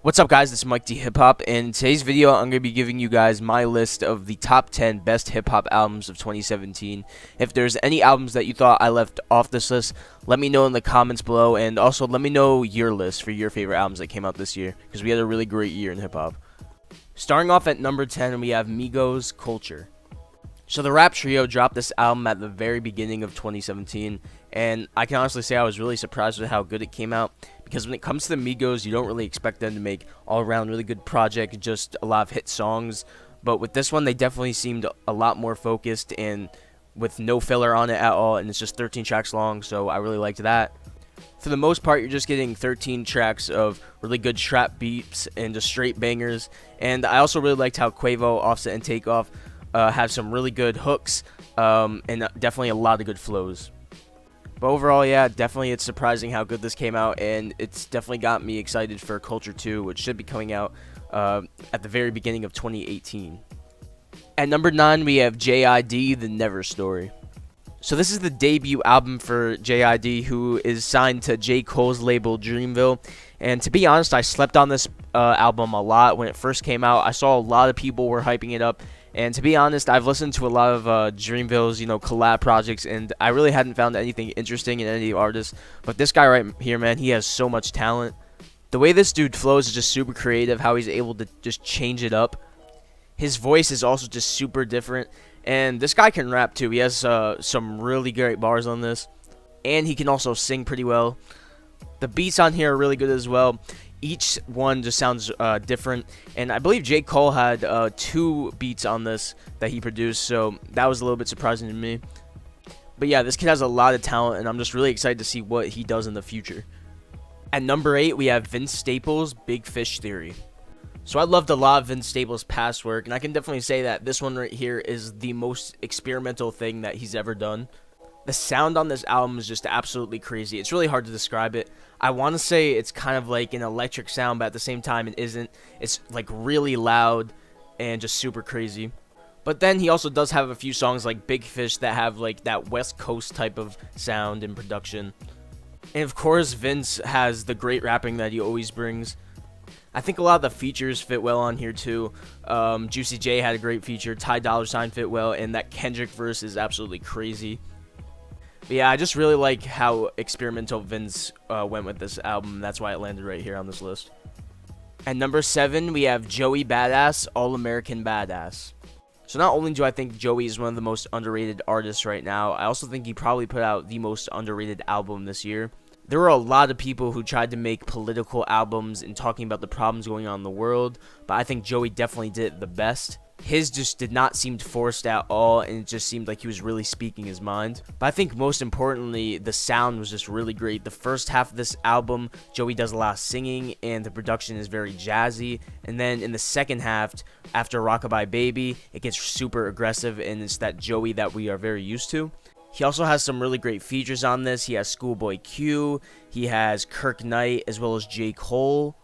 What's up, guys? This is Mike D Hip Hop, and in today's video I'm going to be giving you guys my list of the top 10 best hip hop albums of 2017. If there's any albums that you thought I left off this list, let me know in the comments below, and also let me know your list for your favorite albums that came out this year, because we had a really great year in hip hop. Starting off at number 10, we have Migos Culture. So the rap trio dropped this album at the very beginning of 2017, and I can honestly say I was really surprised with how good it came out, because when it comes to the Migos, you don't really expect them to make all-around really good project, just a lot of hit songs. But with this one, they definitely seemed a lot more focused and with no filler on it at all, and it's just 13 tracks long, so I really liked that. For the most part, you're just getting 13 tracks of really good trap beats and just straight bangers. And I also really liked how Quavo, Offset, and Takeoff have some really good hooks and definitely a lot of good flows. But overall, yeah, definitely it's surprising how good this came out, and it's definitely got me excited for Culture 2, which should be coming out at the very beginning of 2018. At number 9, we have J.I.D, The Never Story. So this is the debut album for J.I.D, who is signed to J. Cole's label Dreamville. And to be honest, I slept on this album a lot when it first came out. I saw a lot of people were hyping it up. And to be honest, I've listened to a lot of Dreamville's, collab projects, and I really hadn't found anything interesting in any artists. But this guy right here, man, he has so much talent. The way this dude flows is just super creative, how he's able to just change it up. His voice is also just super different, and this guy can rap too. He has some really great bars on this, and he can also sing pretty well. The beats on here are really good as well. Each one just sounds different, and I believe J. Cole had 2 beats on this that he produced, so that was a little bit surprising to me. But yeah, this kid has a lot of talent, and I'm just really excited to see what he does in the future. At number 8, we have Vince Staples' Big Fish Theory. So I loved a lot of Vince Staples' past work, and I can definitely say that this one right here is the most experimental thing that he's ever done. The sound on this album is just absolutely crazy. It's really hard to describe it. I want to say it's kind of like an electric sound, but at the same time it isn't. It's like really loud and just super crazy. But then he also does have a few songs like Big Fish that have like that West Coast type of sound and production. And of course, Vince has the great rapping that he always brings. I think a lot of the features fit well on here too. Juicy J had a great feature. Ty Dolla $ign fit well, and that Kendrick verse is absolutely crazy. But yeah, I just really like how experimental Vince went with this album. That's why it landed right here on this list. At number 7, we have Joey Badass, All-Amerikkkan Badass. So not only do I think Joey is one of the most underrated artists right now, I also think he probably put out the most underrated album this year. There were a lot of people who tried to make political albums and talking about the problems going on in the world, but I think Joey definitely did it the best. His just did not seem forced at all, and it just seemed like he was really speaking his mind. But I think most importantly, the sound was just really great. The first half of this album, Joey does a lot of singing, and the production is very jazzy. And then in the second half, after Rockabye Baby, it gets super aggressive, and it's that Joey that we are very used to. He also has some really great features on this. He has Schoolboy Q, he has Kirk Knight, as well as J. Cole.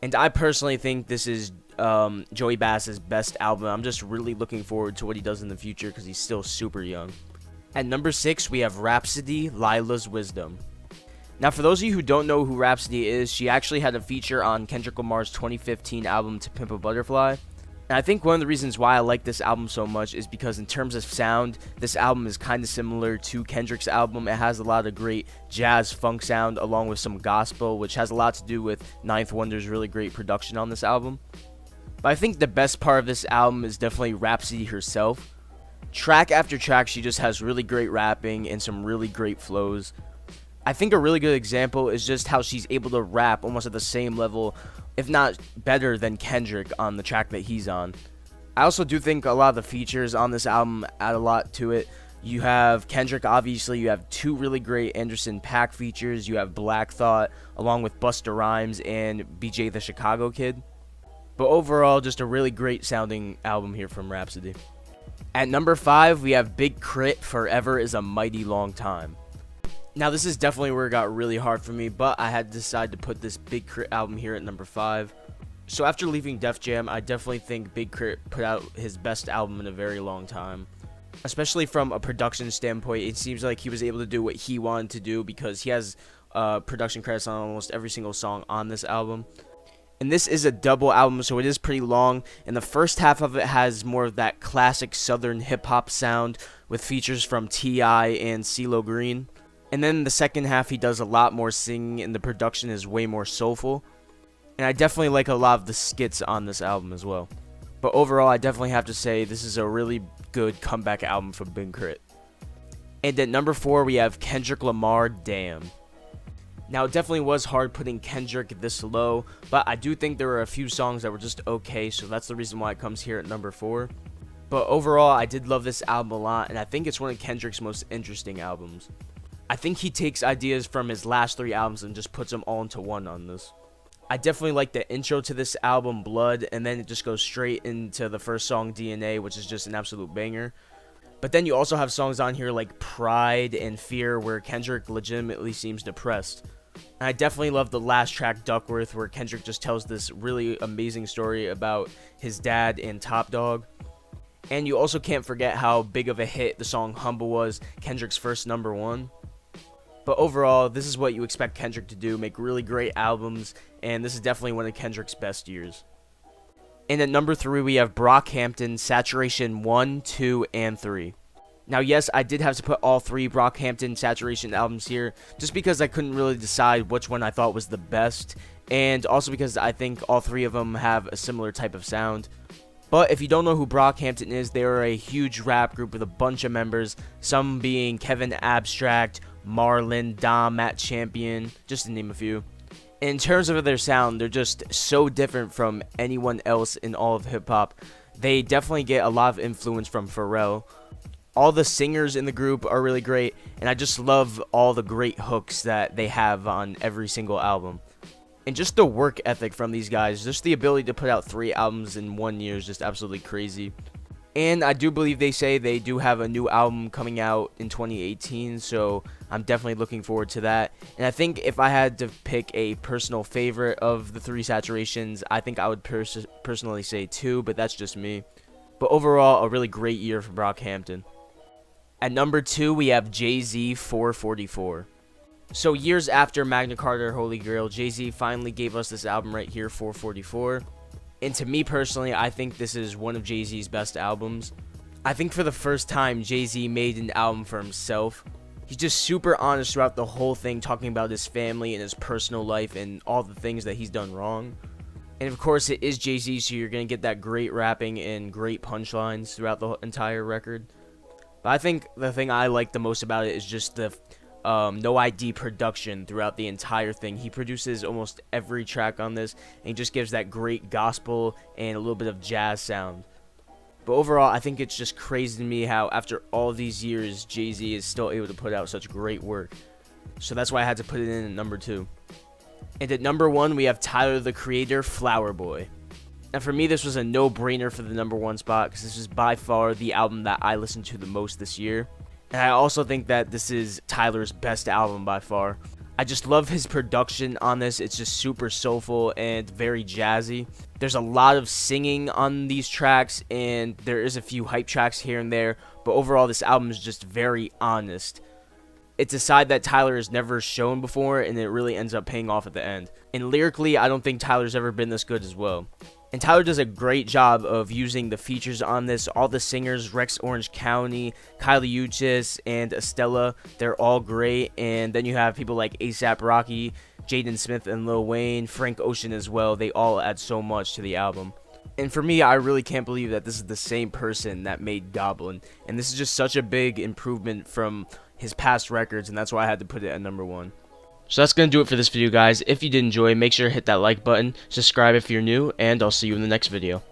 And I personally think this is Joey Badass's best album. I'm just really looking forward to what he does in the future because he's still super young. At number 6, we have Rapsody, Laila's Wisdom. Now, for those of you who don't know who Rapsody is, she actually had a feature on Kendrick Lamar's 2015 album To Pimp a Butterfly. And I think one of the reasons why I like this album so much is because in terms of sound, this album is kind of similar to Kendrick's album. It has a lot of great jazz funk sound along with some gospel, which has a lot to do with Ninth Wonder's really great production on this album. But I think the best part of this album is definitely Rapsody herself. Track after track, she just has really great rapping and some really great flows. I think a really good example is just how she's able to rap almost at the same level, if not better than Kendrick on the track that he's on. I also do think a lot of the features on this album add a lot to it. You have Kendrick, obviously. You have 2 really great Anderson .Paak features. You have Black Thought, along with Busta Rhymes and BJ the Chicago Kid. But overall, just a really great sounding album here from Rapsody. At number 5, we have Big K.R.I.T, Forever is a Mighty Long Time. Now, this is definitely where it got really hard for me, but I had to decide to put this Big K.R.I.T album here at number 5. So after leaving Def Jam, I definitely think Big K.R.I.T put out his best album in a very long time. Especially from a production standpoint, it seems like he was able to do what he wanted to do because he has production credits on almost every single song on this album. And this is a double album, so it is pretty long, and the first half of it has more of that classic southern hip-hop sound with features from T.I. and CeeLo Green. And then the second half he does a lot more singing, and the production is way more soulful. And I definitely like a lot of the skits on this album as well. But overall, I definitely have to say this is a really good comeback album from Big K.R.I.T. And at number 4, we have Kendrick Lamar, Damn. Now, it definitely was hard putting Kendrick this low, but I do think there were a few songs that were just okay, so that's the reason why it comes here at number 4. But overall, I did love this album a lot, and I think it's one of Kendrick's most interesting albums. I think he takes ideas from his last 3 albums and just puts them all into one on this. I definitely like the intro to this album, Blood, and then it just goes straight into the first song, DNA, which is just an absolute banger. But then you also have songs on here like Pride and Fear, where Kendrick legitimately seems depressed. And I definitely love the last track, Duckworth, where Kendrick just tells this really amazing story about his dad and Top Dog. And you also can't forget how big of a hit the song Humble was, Kendrick's first #1. But overall, this is what you expect Kendrick to do, make really great albums, and this is definitely one of Kendrick's best years. And at number 3, we have Brockhampton Saturation I, II, and III. Now, yes, I did have to put all 3 Brockhampton Saturation albums here, just because I couldn't really decide which one I thought was the best, and also because I think all 3 of them have a similar type of sound. But if you don't know who Brockhampton is, they are a huge rap group with a bunch of members, some being Kevin Abstract, Marlon, Dom, Matt Champion, just to name a few. In terms of their sound, they're just so different from anyone else in all of hip-hop. They definitely get a lot of influence from Pharrell. All the singers in the group are really great, and I just love all the great hooks that they have on every single album. And just the work ethic from these guys, just the ability to put out 3 albums in 1 year is just absolutely crazy. And I do believe they say they do have a new album coming out in 2018, so I'm definitely looking forward to that. And I think if I had to pick a personal favorite of the 3 Saturations, I think I would personally say 2, but that's just me. But overall, a really great year for Brockhampton. At number 2, we have Jay-Z 444. So years after Magna Carta Holy Grail, Jay-Z finally gave us this album right here, 444. And to me personally, I think this is one of Jay-Z's best albums. I think for the first time, Jay-Z made an album for himself. He's just super honest throughout the whole thing, talking about his family and his personal life and all the things that he's done wrong. And of course, it is Jay-Z, so you're going to get that great rapping and great punchlines throughout the entire record. But I think the thing I like the most about it is just the no ID production throughout the entire thing. He produces almost every track on this, and he just gives that great gospel and a little bit of jazz sound. But overall, I think it's just crazy to me how after all these years, Jay-Z is still able to put out such great work. So that's why I had to put it in at number 2. And at number 1, we have Tyler, the Creator, Flower Boy. And for me, this was a no-brainer for the number 1 spot, because this is by far the album that I listened to the most this year. And I also think that this is Tyler's best album by far. I just love his production on this. It's just super soulful and very jazzy. There's a lot of singing on these tracks, and there is a few hype tracks here and there, but overall this album is just very honest. It's a side that Tyler has never shown before, and it really ends up paying off at the end. And lyrically, I don't think Tyler's ever been this good as well. And Tyler does a great job of using the features on this. All the singers, Rex Orange County, Kylie Uchis, and Estella, they're all great. And then you have people like A$AP Rocky, Jaden Smith, and Lil Wayne, Frank Ocean as well. They all add so much to the album. And for me, I really can't believe that this is the same person that made Goblin. And this is just such a big improvement from his past records, and that's why I had to put it at number 1. So that's going to do it for this video, guys. If you did enjoy, make sure to hit that like button, subscribe if you're new, and I'll see you in the next video.